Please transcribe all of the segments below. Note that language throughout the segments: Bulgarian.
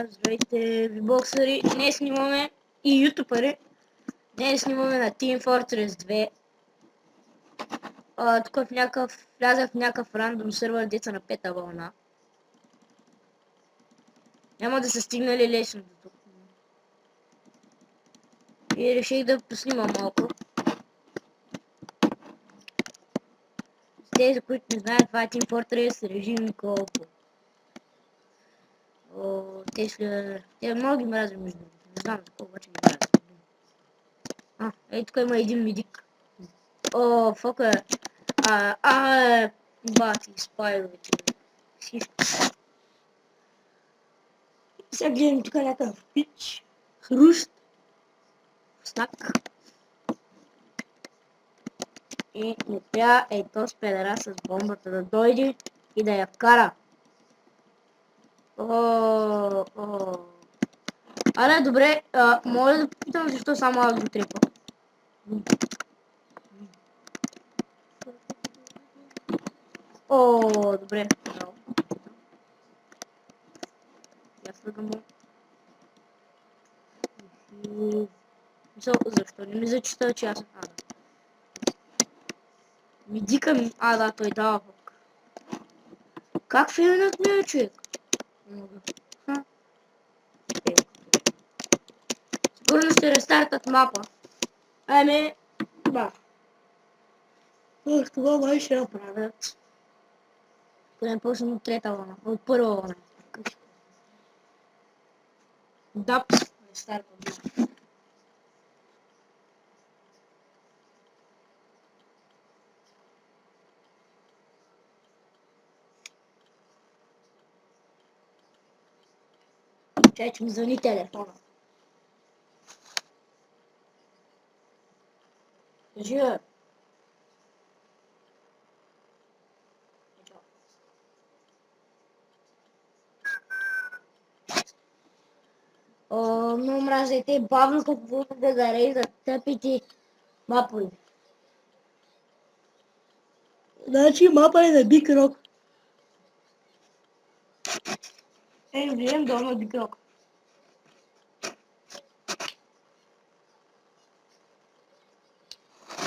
Здравейте, вибоксъри! Днес снимаме и ютубъри. Днес снимаме на Team Fortress 2. Тук влязах в някакъв рандом сервер, деца на пета вълна. Няма да са стигнали лесно до тук. И реших да поснимам малко. С тези, които не знаят, това е Team Fortress, режим колко. Те много ги мразя между другото. Не знам за какво обаче ги мразя. Ей, тук има един медик. О, фока. Бати, спайровете. Всичко. Сега гледам тук някакъв пич. Хруст. Снак. И не трябва този педера с бомбата да дойде и да я вкара. Аре, добре, моля да попитам защо само аз го трепа. Добре. Аз да му. Защо не ми зачита, че аз съм ада? Медика ми. Да, той дава хок. Как фейлнат ми е, човек? Сигурно ще рестартат мапа. Да. Това май ще направят. Поне почнем от трета вълна. От първа вълна. Да, рестартат. Чай, че ми звъни телефона. Кажи, много мразите бавно какво да зареждат тъпите мапове. Значи мапа е на Биг Рок. Влизам долу на Биг Рок.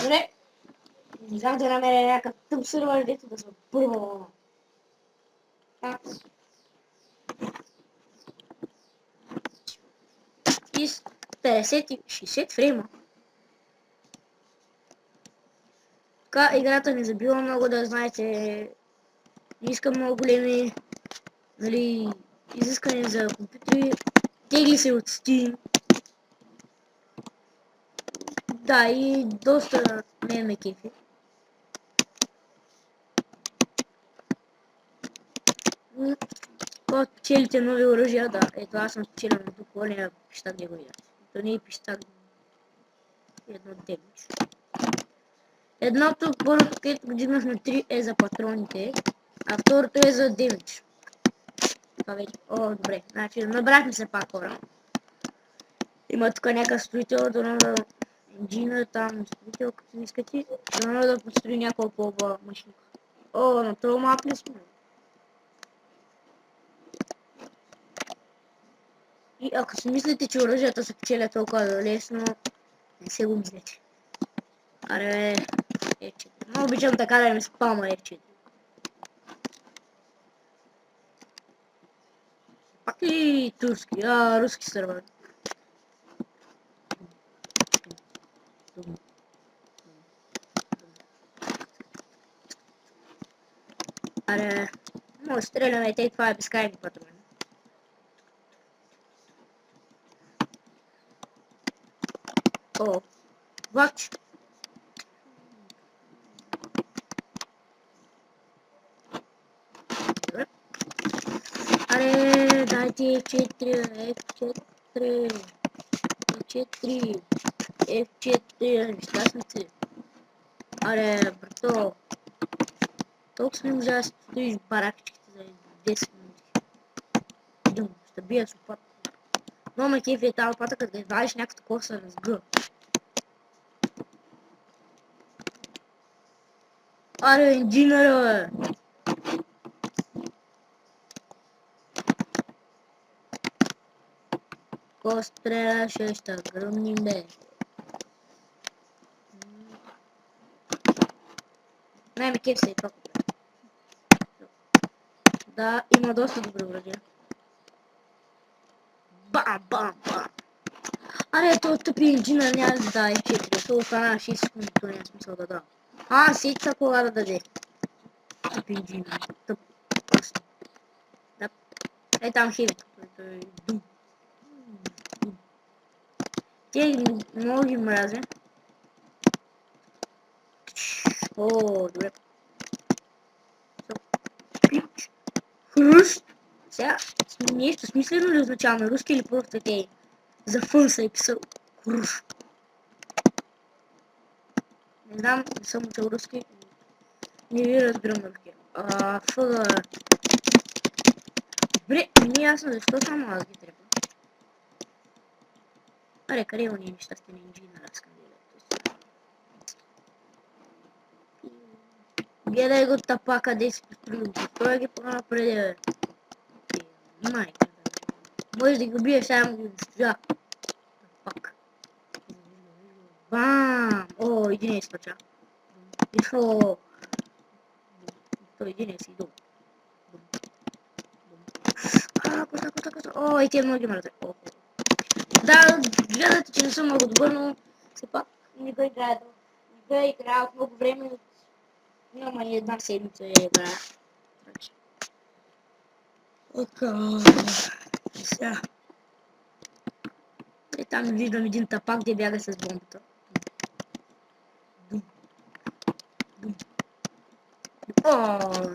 Добре. Не знам да намеря някакъв тъп сервер, дето да съм първа вълна. И с 50-60 фрейма. Така играта не забива много, да знаете. Не искам много големи изисквания за компютри. Тегли се от Steam. Да, и доста ме кефи. Когато печелите нови оръжия, да, ето аз съм спечелил на доколния пищак да го видя. То не е пищак, едно демидж. Едното първото, където го дигнах на 3 е за патроните, а второто е за демидж. Това вече, добре, значи набрахме се пак хора. Има тук някакъв строител, дано да инжина там, строител, като не искате, дано да построи няколко машинка. На това мап ли сме? И ако си мислите, че оръжията се печелят толкова лесно, не се го мислете. Аре, F4. Много обичам така да ми спама F4. Пак ли турски? Руски сервер. Аре, може да стреляме, те това е безкрайни патрони. Влакче. Аре, дайте F4, F4, нещастници. Аре, брато. Толкова не можа да стоиш баракчиките за 10 минути. Ще бия с опат. Но ме кефи е тази опата, като да извадиш някаква коса с Г. Аре, инженера, бе! стреляше, ще гръмним, бе. Най-ме кеф се и това. Да, има доста добри враги. Бам, бам, бам. Аре, то тъпи инжина няма да даде 4, то остана 6 секунди, то няма смисъл да дава. Сеца кога да даде. Тъпи инжина, тъп. Да. Е там хевито. Дум. Те много ги мразя. О, добре. Хрущ. Сега, нещо смислено ли означава на руски или просто те за фън са и писал хрущ? Не знам, не съм учил руски. Не ви разбирам руски. Фъга. Добре, не е ясно защо само аз ги трябва. Аре, къде е уния нещастен инжинер, аз искам да видя. Гледай го тапа, къде си построил. Той ги по-напреди, бе. Майка. Можеш да ги убиеш, само ги унищожа. Пак. Бам! О, един е изпача. О, той един е си долу. Коса. О, и тия много мързе. Да, гледате, че не съм много добър, но все пак не го играя. Не го играя от много време. Няма и една седмица я играя. Сега. И там виждам един тапак, где бяга с бомбата.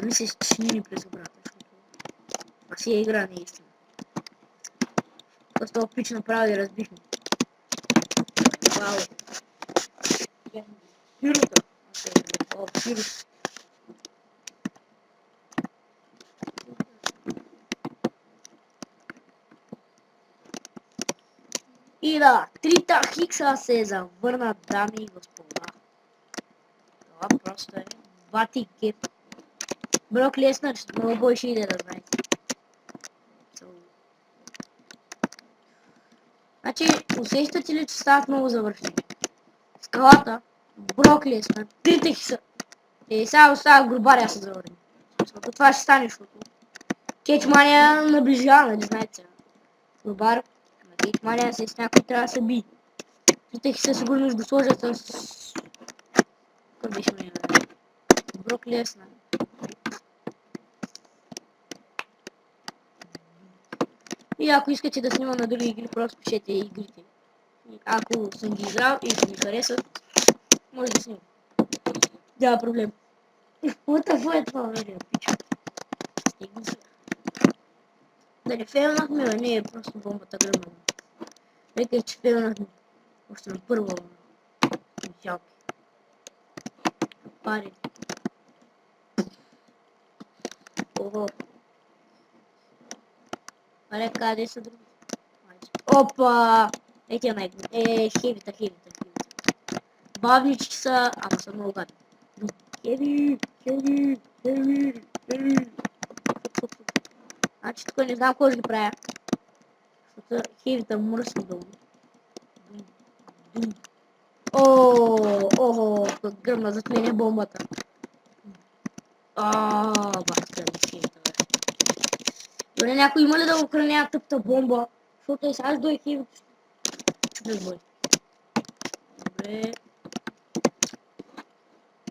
Мисля, че ни през обратно. А си я игра наистина. Просто опич направо и разбихме. Вау. Пирота. О, пирот. И да, 3 хикса се завърнат, дами и господа. Това просто е бати кеп. Брок Леснър, много бой ще иде да знаете. Значи, усещате ли, че стават много завършени? Скалата, Брок Леснър, 3 хикса. И сега остава грубаря се завърни. Защото това ще стане, защото Кетчмания наближава, нали знаете. Грубар на Кетчмания с някой трябва да се би. Питах се сигурно ще го сложат с... Къв беше ме? Брок Леснър. И ако искате да снимам на други игри, просто пишете игрите. И ако съм ги играл и ако ми харесат, може да снимам. Няма проблем. What е това, бе, пича? Стигни се. Да не фейлнахме, бе, не е просто бомбата гръмна. Векай, че фейлнахме. Още на първа вълна. Жалки. Пари. Ого. Аре, къде са други? Опа! Ети е най-гръм. Хевита. Бавнички са, ама са много гадни. Хеви. Значи тук не знам кой ще ги правя. Защото хевита мръсни долу. Ого, гръмна зад мен е бомбата. Баста ми хевита, бе. Добре, някой има ли да охранява тъпта бомба? Защото е сега дой хевита. Чудес бой. Добре.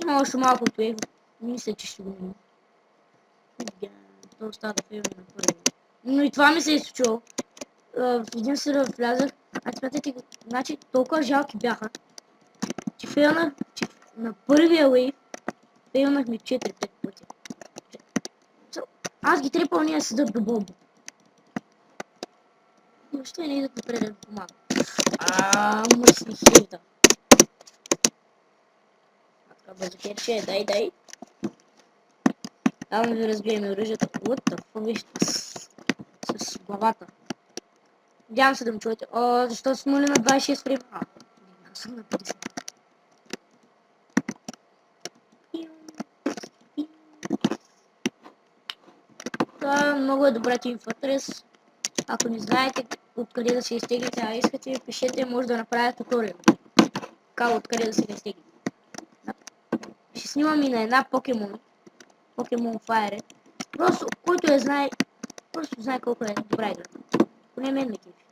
Има още малко туево. Мисля, че ще го има. То остава да фейва на първо. Но и това ми се е случило. В един сервер влязах. Смятайте, значи толкова жалки бяха, че фейлнах, че на първия вейв фейлнах ми 4-5 пъти. Аз ги трепал, ние седат до бомба. И въобще не идат напред да помага. Мръсни хейта. Така базукерче, дай. Давам ви разбием оръжията. What the fuck беше с главата. Надявам се да ме чуете. Защо сме ли на 26 фрейма? Не съм на 50. Това много е добра Team Fortress. Ако не знаете, откъде да се изтеглите, а искате, пишете, може да направя туториал. Как откъде да се изтегли. Ще снимам и на една Покемон Fire. Просто, който я знае, просто знае колко е добра игра. Поне мен ме кефи.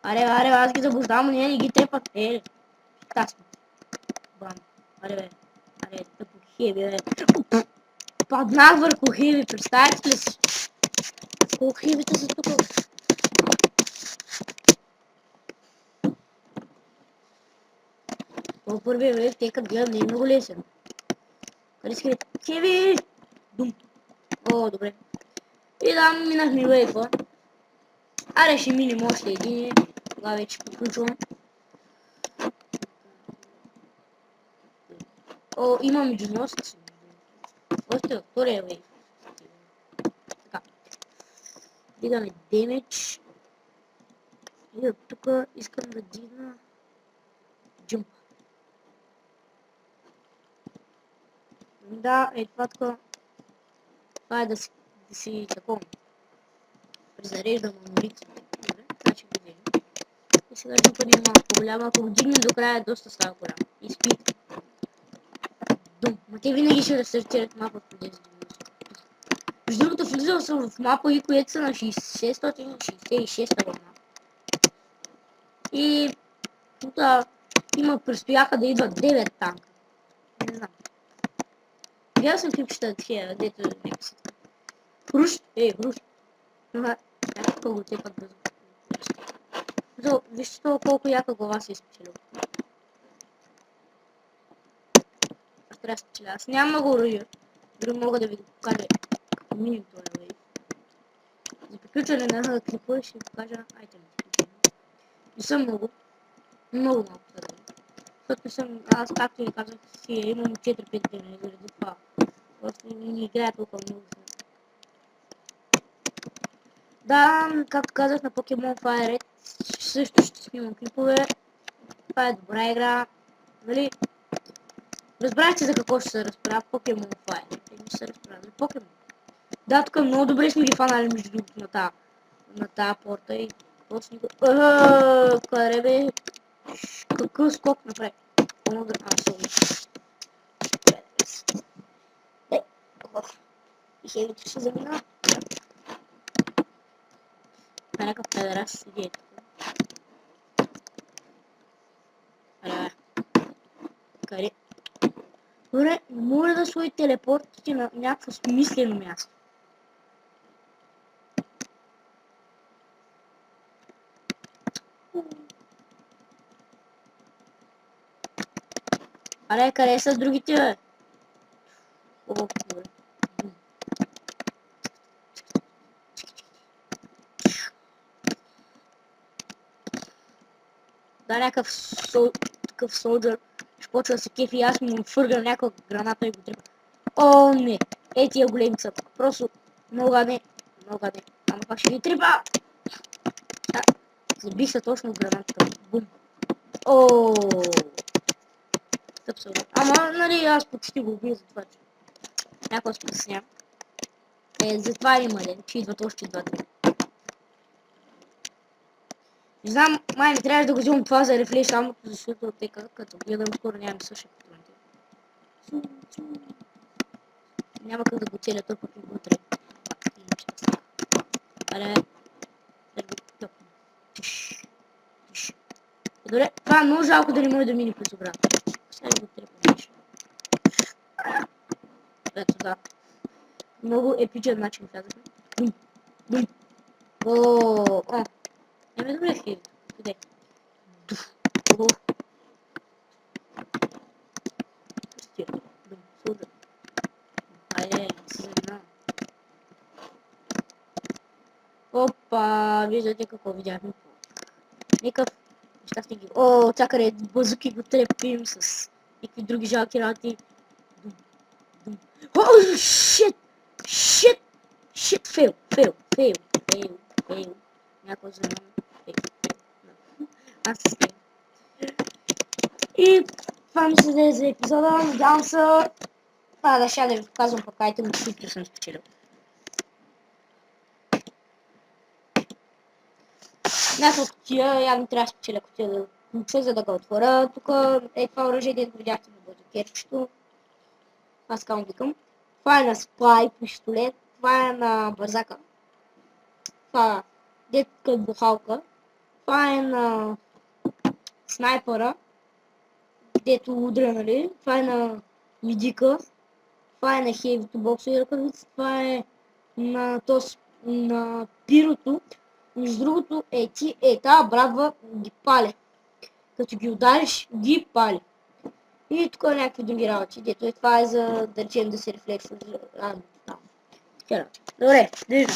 Аре, аз ги заблуждавам, не ги трепат. Тасма. Бам. Аре, тъпо хеви, бе. Паднах върху хеви, представете ли си? Колко хевите са тук? Това първия век, те като гледам, не е много лесен. Къде си хеви? Хеви! Дум. О, добре. И да, минахме вейпа. Аре, ще минем още един. Тогава вече приключвам. О, имам джуност. Още във втория вейп. Така. Дигаме демедж. И от тук искам да дигна джумп. Да, това така. Това е да си такова. Презареждам амуниция. Добре, така ще го вземем. И сега джумпа ни е малко по-голяма. Ако го дигнем до края, доста става голям. И спит. Дум. Ма те винаги ще рестартират мапа по 10 минути. Между другото, влизал съм в мапа и които са на 666 вълна. И тук предстояха да идват 9 танка. Не знам. Гледал съм клипчета такива, дето нека си така. Хруш! Хруш! Някакъв го тепат бързо. Вижте това колко яка глава си е спечелил. Аз трябва да спечеля. Аз нямам много оръжия. Дори мога да ви го покажа като миним това вейв. За приключване на клипа ще ви покажа айтемите. Не съм много. Много малко са. Защото аз както ви казах си, имам 4-5 дни заради това. Просто не играя толкова много. Да, както казах на Pokemon Fire също ще снимам клипове. Това е добра игра. Нали? Разбрахте за какво ще се разправя Pokemon Fire. Не се разправя за Pokemon. Да, тук много добре сме ги фанали между другото на тая порта и просто никой... Къде бе? Какъв скок направи? По-много да... И хевито ще замина. Някакъв педерас седи е тук. Къде? Добре, моля да сложи телепортите на някакво смислено място. Аре, къде са другите, бе? О, добре. Да, някакъв солджър ще почва да се кефи и аз му фъргам някаква граната и го трепа. О, не! Тия големи са. Просто много не. Ама пак ще ги трепа! Забих се точно в гранатата. Бум! О! Тъп се. Ама, нали, аз почти го убия за това, че някой се притесня. Затова има ден, че идват още двата. Не знам, май не трябваше да го взимам това за рефлеш, само защото те като гледам скоро нямам същия патроните. Няма как да го целя толкова и вътре. Аре, добре, това е много жалко да не може да мине през обратно. Сега го трепа нещо. Ето да. Много епичен начин казахме. Бум. О. Еми добре, хеви. Къде? О. Пустия. Бум. Суда. Айде, се занимавам. Опа, виждате какво видяхме. Никакъв нещастник ги... О, чакай, базуки го трепим с някакви други жалки работи. О, шит! Фейл. Някой за мен. Аз се спим. И това ми се даде за епизода. Надявам се... Да, ще да ви показвам пък айтем, които съм спечелил. Дната от кутия, явно трябва да спечеля кутия да ключа, за да го отворя. Тук е това оръжие, дето видяхте на базукерчето. Аз така му викам. Това е на спай, пистолет. Това е на базака. Това е детска бухалка. Това е на снайпера, дето удря, нали? Това е на медика. Това е на хейвито боксови ръкавици. Това е на пирото. Между другото, тази брадва ги пали. Като ги удариш, ги пали. И тук някакви други работи, дето това е за, да речем, да се рефлексва. Добре, виждам.